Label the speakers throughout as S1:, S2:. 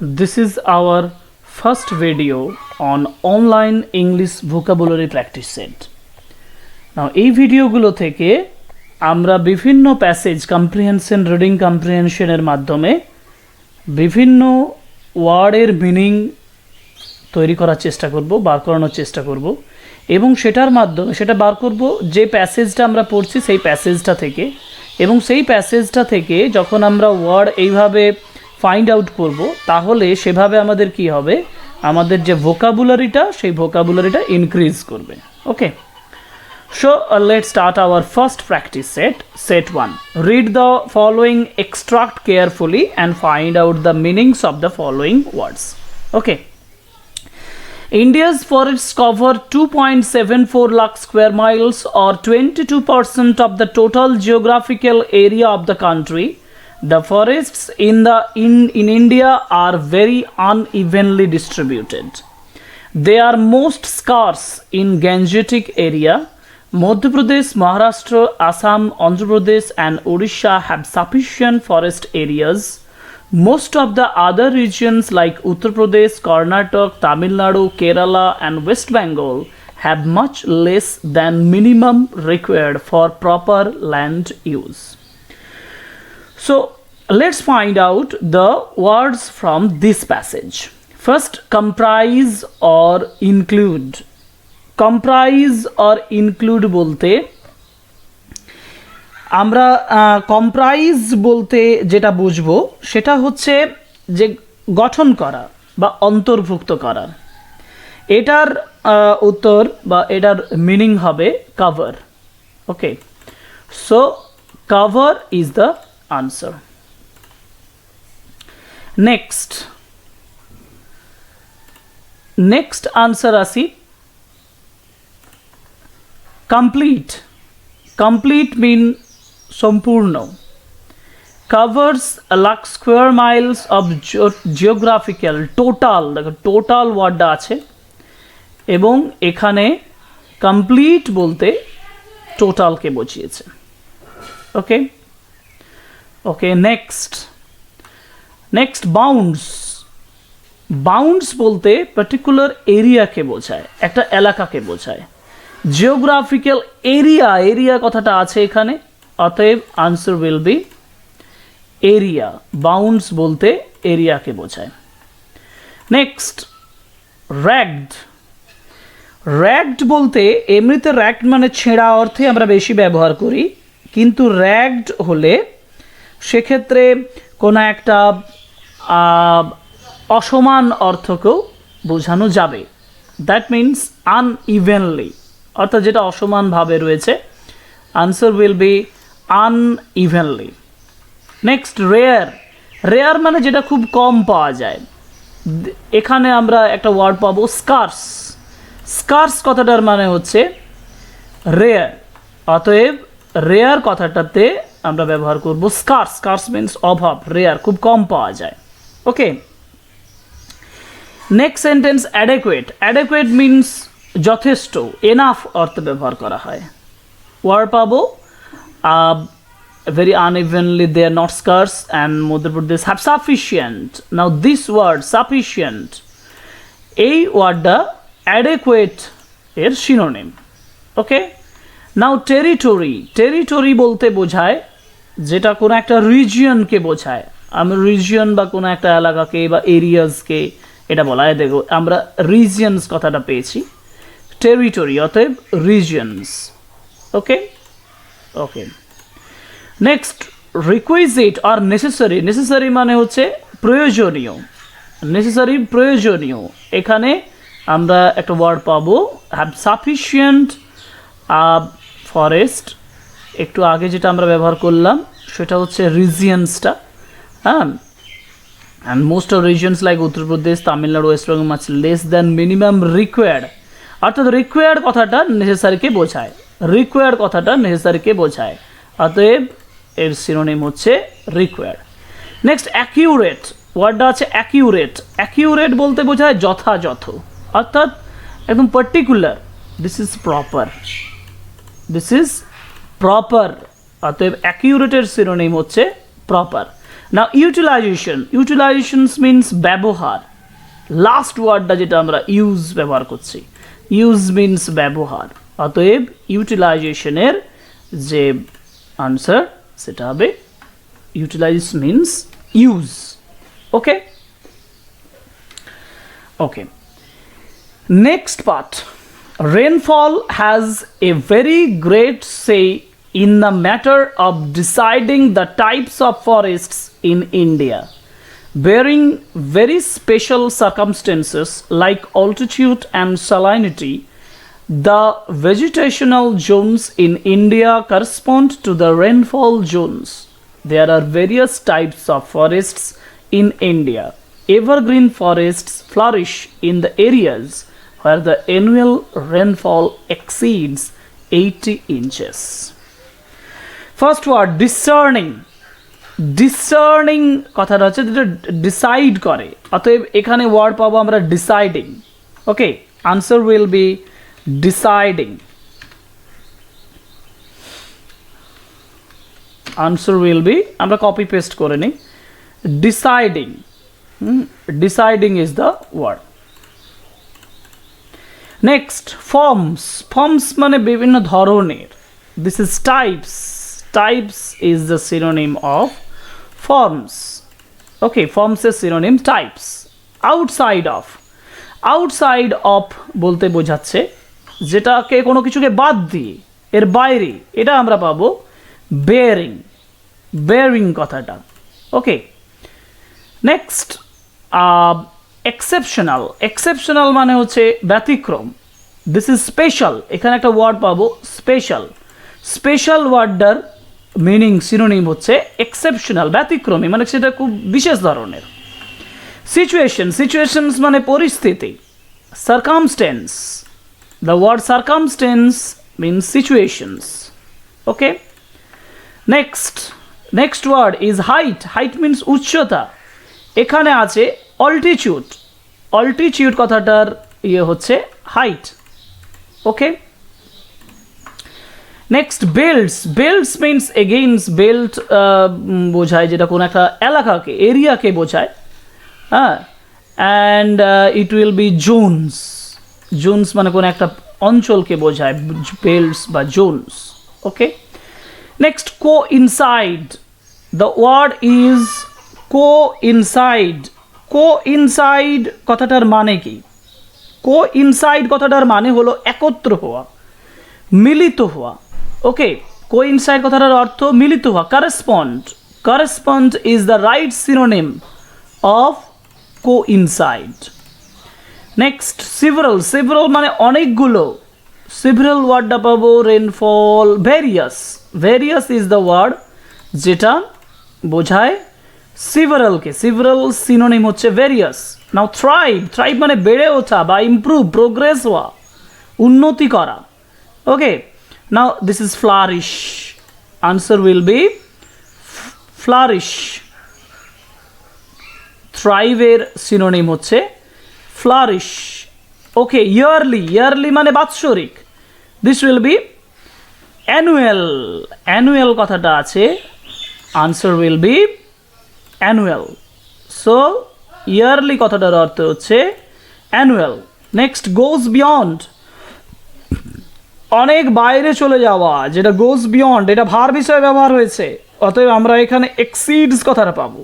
S1: This is our first video on online English vocabulary practice set. Now এই ভিডিওগুলো থেকে আমরা বিভিন্ন প্যাসেজ কম্প্রিহেনশন রিডিং কম্প্রিহেনশনের মাধ্যমে বিভিন্ন ওয়ার্ডের মিনিং তৈরি করার চেষ্টা করব, বার করানোর চেষ্টা করব এবং সেটার মাধ্যমে সেটা বার করব যে প্যাসেজটা আমরা পড়ছি সেই প্যাসেজটা থেকে, এবং সেই প্যাসেজটা থেকে যখন আমরা ওয়ার্ড এইভাবে ফাইন্ড আউট করব তাহলে সেভাবে আমাদের কি হবে, আমাদের যে ভোকাবুলারিটা সেই ভোকাবুলারিটা ইনক্রিজ করবে। ওকে, so let's start our first practice set 1. Read the following extract carefully and find out the meanings of the following words. Okay, India's forests cover 2.74 lakh square miles or 22% of the total geographical area of the country. The forests in India are very unevenly distributed. They are most scarce in Gangetic area. Madhya Pradesh, Maharashtra, Assam, Andhra Pradesh and Odisha have sufficient forest areas. Most of the other regions like Uttar Pradesh, Karnataka, Tamil Nadu, Kerala and West Bengal have much less than minimum required for proper land use. So let's find out the words from this passage. First, comprise or include. Comprise or include বলতে আমরা comprise বলতে যেটা বুঝবো সেটা হচ্ছে যে গঠন করা বা অন্তর্ভুক্ত করা। এটার উত্তর বা এটার মিনিং হবে cover. Okay, so cover is the answer. Next answer আসি কমপ্লিট। কমপ্লিট মিন সম্পূর্ণ। covers a lakh square miles of geographical total, দেখো টোটাল ওয়ার্ডটা আছে এবং এখানে কমপ্লিট বলতে টোটালকে বুঝিয়েছে। ওকে ওকে নেক্সট বাউন্ডস। বাউন্ডস বলতে পার্টিকুলার এরিয়াকে বোঝায়, একটা এলাকাকে বোঝায়। জিওগ্রাফিক্যাল এরিয়া কথাটা আছে এখানে, অতএব answer will B area. Bounds বলতে এরিয়াকে বোঝায়। Next ragged. র্যাগড বলতে এমনিতে র্যাগড মানে ছেঁড়া অর্থে আমরা বেশি ব্যবহার করি, কিন্তু র্যাগড হলে সেক্ষেত্রে কোনো একটা অসমান অর্থকেও বোঝানো যাবে। দ্যাট মিনস আনইভেনলি, অর্থাৎ যেটা অসমানভাবে রয়েছে। Answer will be unevenly. Next rare. Rare মানে যেটা খুব কম পাওয়া যায়। এখানে আমরা একটা ওয়ার্ড পাবো স্কার্স। স্কার্স কথাটার মানে হচ্ছে রেয়ার, অতএব রেয়ার কথাটাতে আমরা ব্যবহার করব স্কার্স। স্কার্স মিনস অভাব, রেয়ার খুব কম পাওয়া যায়। Okay, next sentence adequate. Adequate means যথেষ্ট, এনাফ অর্থে ব্যবহার করা হয়। ওয়ার্ড পাবো very unevenly, they are not scarce, and Madhya Pradesh have sufficient. Now this word sufficient, এই ওয়ার্ডটা অ্যাডেকুয়েট এর সিনোনিম। ওকে, নাও টেরিটরি। টেরিটরি বলতে বোঝায় যেটা কোনো একটা রিজিয়নকে বোঝায়। আমি রিজিয়ন বা কোনো একটা এলাকাকে বা এরিয়াসকে এটা বলা হয়। দেখো আমরা রিজিয়নস কথাটা পেয়েছি, টেরিটরি অতএব রিজিয়নস। ওকে ওকে নেক্সট রিকুইজিট আর নেসেসারি। নেসেসারি মানে হচ্ছে প্রয়োজনীয়, নেসেসারি প্রয়োজনীয়। এখানে আমরা একটা ওয়ার্ড পাবো হ্যাভ সাফিসিয়েন্ট ফরেস্ট। একটু আগে যেটা আমরা ব্যবহার করলাম সেটা হচ্ছে রিজিয়ন্সটা। হ্যাঁ, and most of regions like Uttar Pradesh, Tamil Nadu, West Bengal much less than minimum required. অর্থাৎ রিকোয়ার্ড কথাটা নেসেসারিকে বোঝায়, রিকোয়ার্ড কথাটা নেসেসারিকে বোঝায়, অতএব এর সিনোনিম হচ্ছে রিকোয়ার্ড। Next accurate. ওয়ার্ডটা আছে অ্যাকিউরেট। অ্যাকিউরেট বলতে বোঝায় যথাযথ, অর্থাৎ একদম particular. This is proper, this is proper, অতএব অ্যাকিউরেটের সিনোনিম হচ্ছে প্রপার। নাও ইউটিলাইজেশনস মিনস ব্যবহার। লাস্ট ওয়ার্ডটা যেটা আমরা ইউজ ব্যবহার করছি, ইউজ মিনস ব্যবহার। অতএব ইউটিলাইজেশনের যে আনসার সেটা হবে utilize means use. Okay okay, next part. Rainfall has a very great say in the matter of deciding the types of forests in India, bearing very special circumstances like altitude and salinity. The vegetational zones in India correspond to the rainfall zones. There are various types of forests in India. Evergreen forests flourish in the areas where the annual rainfall exceeds 80 inches. First word, discerning. ডিসার্নিং কথাটা হচ্ছে যেটা decide করে, অতএব এখানে word পাবো আমরা deciding. Okay, answer will be deciding. Answer will be, আমরা copy paste করে নিই, deciding. Deciding is the word. Next, forms. Forms মানে বিভিন্ন ধরনের। This is types. Types is the synonym of forms. Okay, forms is synonym types. Outside of. Outside of বলতে বোঝাচ্ছে যেটাকে কোনো কিছুকে বাদ দিয়ে, এর বাইরে, এটা আমরা পাবো bearing. bearing কথাটা। ওকে, নেক্সট এক্সেপশনাল। এক্সেপশনাল মানে হচ্ছে ব্যতিক্রম। This is special. এখানে একটা ওয়ার্ড পাবো স্পেশাল। স্পেশাল ওয়ার্ডটার মিনিং সিনোনিম হচ্ছে এক্সেপশনাল, ব্যতিক্রমী, মানে সেটা খুব বিশেষ ধরনের। সিচুয়েশন। সিচুয়েশনস মানে পরিস্থিতি। Circumstance. The word circumstance means situations. Okay, next word is height. Height means উচ্চতা। এখানে আছে অল্টিটিউড। অল্টিটিউড কথাটার ইয়ে হচ্ছে height. Okay, next belts. Belts means against belt বোঝায় যেটা কোনো একটা এলাকাকে, এরিয়াকে বোঝায়। হ্যাঁ, and it will be zones. Zones মানে কোনো একটা অঞ্চলকে বোঝায়, বেল্টস বা zones. Okay, next coincide. The word is coincide. Coincide কথাটার মানে কি? কো ইনসাইড কথাটার মানে হলো একত্র হওয়া, মিলিত হওয়া। ওকে, কোইনসাইড কথাটার অর্থ মিলিত হওয়া। Correspond. Correspond is the right synonym of coincide. Next, several. Several মানে অনেকগুলো। সিভারাল ওয়ার্ডটা পাবো rainfall. Various. Various is the word যেটা বোঝায় সিভারালকে। সিভারাল সিনোনিম হচ্ছে ভেরিয়াস। Now thrive. থ্রাইভ মানে বেড়ে ওঠা বা ইমপ্রুভ, প্রোগ্রেস হওয়া, উন্নতি করা। Okay, now this is flourish. Answer will be flourish. thrive এর সিনোনিম হচ্ছে flourish. ওকে, yearly. yearly মানে বাৎসরিক। this will be annual. annual কথাটা আছে, answer will be annual. so yearly কথাটার অর্থ হচ্ছে annual. next, goes beyond. অনেক বাইরে চলে যাওয়া, যেটা গোজ বিয়ন্ড, এটা ভার বিষয়ে ব্যবহার হয়েছে, অতএব আমরা এখানে এক্সিডস কথাটা পাবো।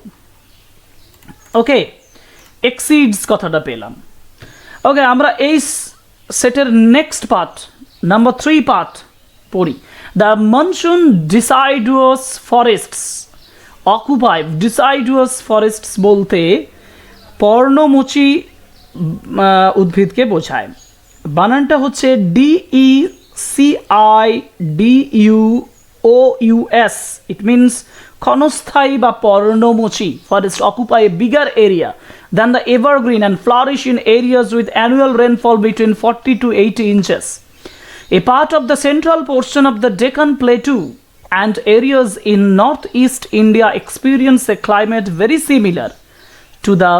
S1: ওকে, এক্সিডস কথাটা পেলাম। ওকে, আমরা এই সেটের নেক্সট পার্ট, নাম্বার 3 পার্ট পড়ি। The monsoon deciduous forests occupy. Deciduous forests বলতে পর্ণমোচী উদ্ভিদকে বোঝায়। বানানটা হচ্ছে DECIDUOUS. It means ক্ষণস্থায়ী বা পর্ণমোচী forest occupy a bigger area than the evergreen and flourish in areas with annual rainfall between 40 to 80 inches. A part of the central portion of the Deccan Plateau and areas in northeast India experience a climate very similar to the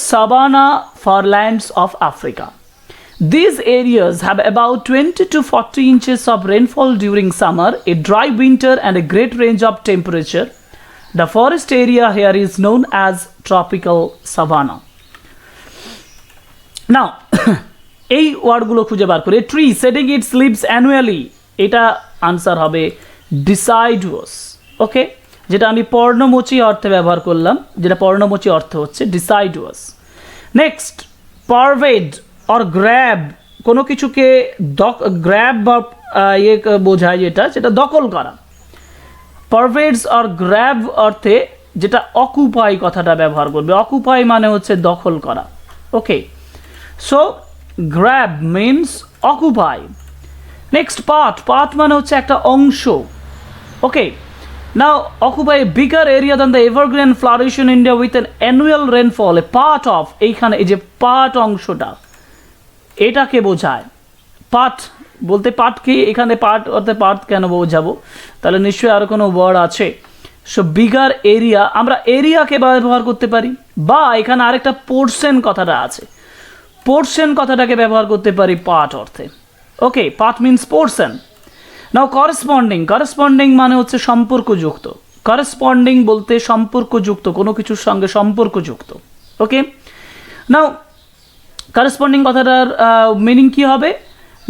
S1: savanna farmlands of Africa. These areas have about 20 to 40 inches of rainfall during summer, a dry winter and a great range of temperature The forest area here is known as tropical savanna. Now এই ওয়ার্ডগুলো খুঁজে বার করে tree shedding its leaves annually, এটা answer হবে deciduous. ওকে, যেটা আমি পর্ণমোচী অর্থে ব্যবহার করলাম, যেটা পর্ণমোচী অর্থ হচ্ছে deciduous. নেক্সট, পারভেড অর গ্র্যাব, কোনো কিছুকে গ্র্যাব বা ইয়ে বোঝায় যেটা দখল করা। পারভেডস অর গ্র্যাব অর্থে যেটা অকুপাই কথাটা ব্যবহার করবে, অকুপাই মানে হচ্ছে দখল করা। Okay, so grab means occupy. Next, part মানে হচ্ছে একটা অংশ। Okay, now occupy a bigger area than the evergreen flourish in India with an annual rainfall, a part of, এইখানে এই যে পার্ট অংশটা এটাকে বোঝায়। পার্ট বলতে পার্ট কি, এখানে পার্ট অর্থে পার্ট কেন বোঝাবো, তাহলে নিশ্চয়ই আরও কোনো ওয়ার্ড আছে। সো বিগার এরিয়া, আমরা এরিয়াকে ব্যবহার করতে পারি, বা এখানে আরেকটা পোর্শন কথাটা আছে, পোর্শন কথাটাকে ব্যবহার করতে পারি পার্ট অর্থে। ওকে, পার্ট মিনস পোর্শন। নাও করেসপন্ডিং মানে হচ্ছে সম্পর্কযুক্ত। করেসপন্ডিং বলতে সম্পর্কযুক্ত, কোনো কিছুর সঙ্গে সম্পর্কযুক্ত। ওকে, নাও করেসপন্ডিং কথাটার মিনিং কি হবে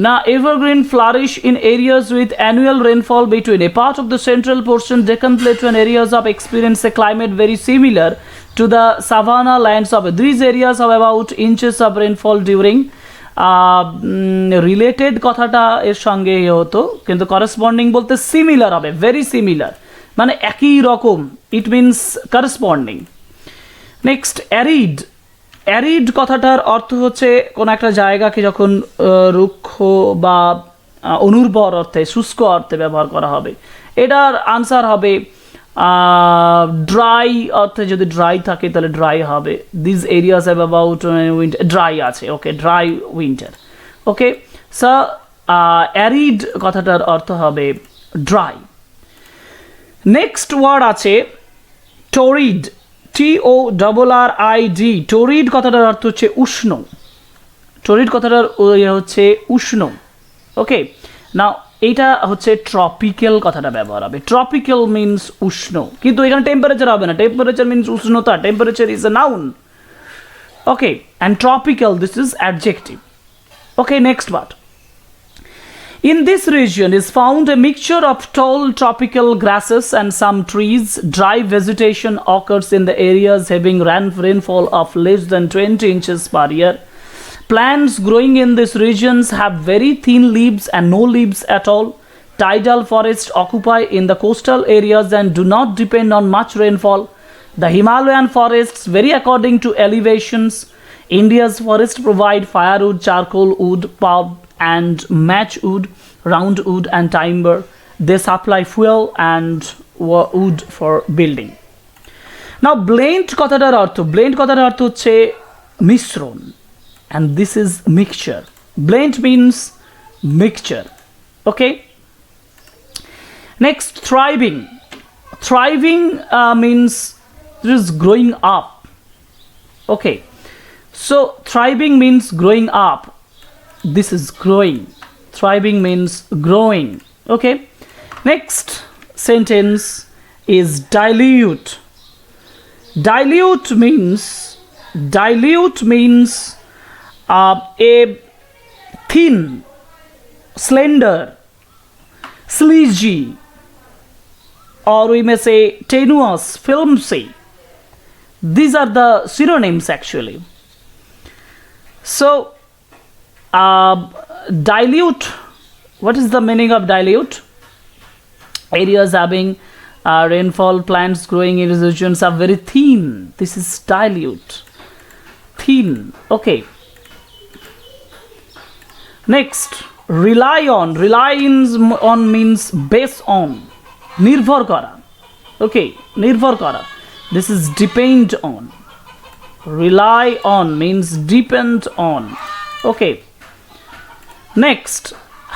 S1: না, evergreen flourish in areas with annual rainfall between a part of the central portion Deccan Plateau and areas of experience a climate very similar to the savanna lands of these areas have about inches of rainfall during related কথাটা এর সঙ্গে হতো, কিন্তু corresponding বলতে similar হবে, very similar মানে একই রকম, it means corresponding. Next, arid কথাটার অর্থ হচ্ছে কোনো একটা জায়গাকে যখন রুক্ষ বা অনুর্বর অর্থে, শুষ্ক অর্থে ব্যবহার করা হবে। এটার আনসার হবে ড্রাই অর্থে, যদি ড্রাই থাকে তাহলে ড্রাই হবে। This areas have about winter, dry আছে। ওকে, ড্রাই উইন্টার। ওকে, সো অ্যারিড কথাটার অর্থ হবে ড্রাই। নেক্সট ওয়ার্ড আছে টরিড, TORRID। টরিড কথাটার অর্থ হচ্ছে উষ্ণ, টরিড কথাটার হচ্ছে উষ্ণ। ওকে, না এইটা হচ্ছে ট্রপিক্যাল কথাটা ব্যবহার হবে। ট্রপিক্যাল মিনস উষ্ণ, কিন্তু এখানে টেম্পারেচার হবে না, টেম্পারেচার মিনস উষ্ণতা, temperature is a noun. Okay, and tropical this is adjective. Okay, next word, in this region is found a mixture of tall tropical grasses and some trees. Dry vegetation occurs in the areas having rainfall of less than 20 inches per year. Plants growing in these regions have very thin leaves and no leaves at all. Tidal forests occupy in the coastal areas and do not depend on much rainfall. The Himalayan forests vary according to elevations. India's forests provide firewood, charcoal wood, pulp and matchwood, roundwood and timber. They supply fuel and wood for building. Now blend কথাটার অর্থ হচ্ছে মিশ্রণ, and this is mixture. Blend means mixture. Okay, next, thriving means this is growing up. Okay, so thriving means growing up, this is growing. Thriving means growing. Okay, next sentence is dilute. Dilute means a thin, slender, sleazy, or we may say tenuous, filmy. These are the synonyms actually. So dilute, what is the meaning of dilute? Areas having rainfall, plants growing in regions are very thin. This is dilute, thin. Okay, next, rely on means base on, nirbhar kara. Okay, nirbhar kara, this is depend on. Rely on means depend on. Okay, next,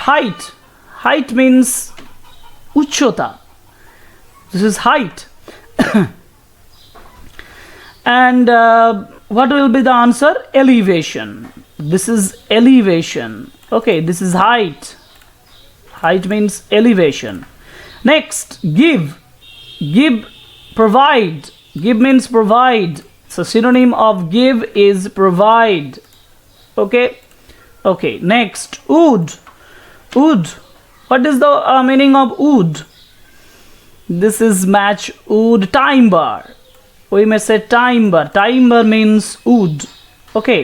S1: height means uchchota, this is height. And what will be the answer? Elevation, this is elevation. Okay, this is height means elevation. Next, give provide. Give means provide. So synonym of give is provide. Okay. Okay. Next, wood. Wood. What is the meaning of wood? This is match wood. Timber. We may say timber. Timber means wood. Okay.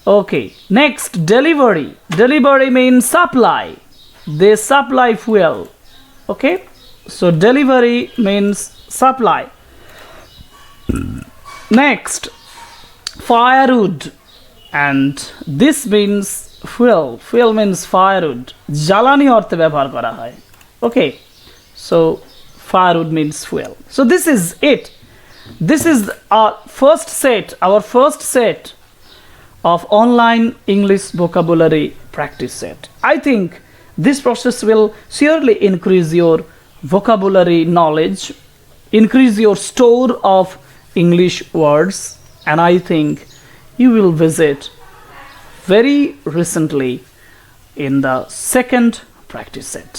S1: Okay. Next, delivery. Delivery means supply. They supply fuel. Okay. So delivery means supply. Next, firewood. And this means fuel. Fuel means firewood. জ্বালানি অর্থে ব্যবহার করা হয়. Okay. So firewood means fuel. So this is it. This is our first set of online English vocabulary practice set. I think this process will surely increase your vocabulary knowledge, increase your store of English words, and I think you will visit very recently in the second practice set.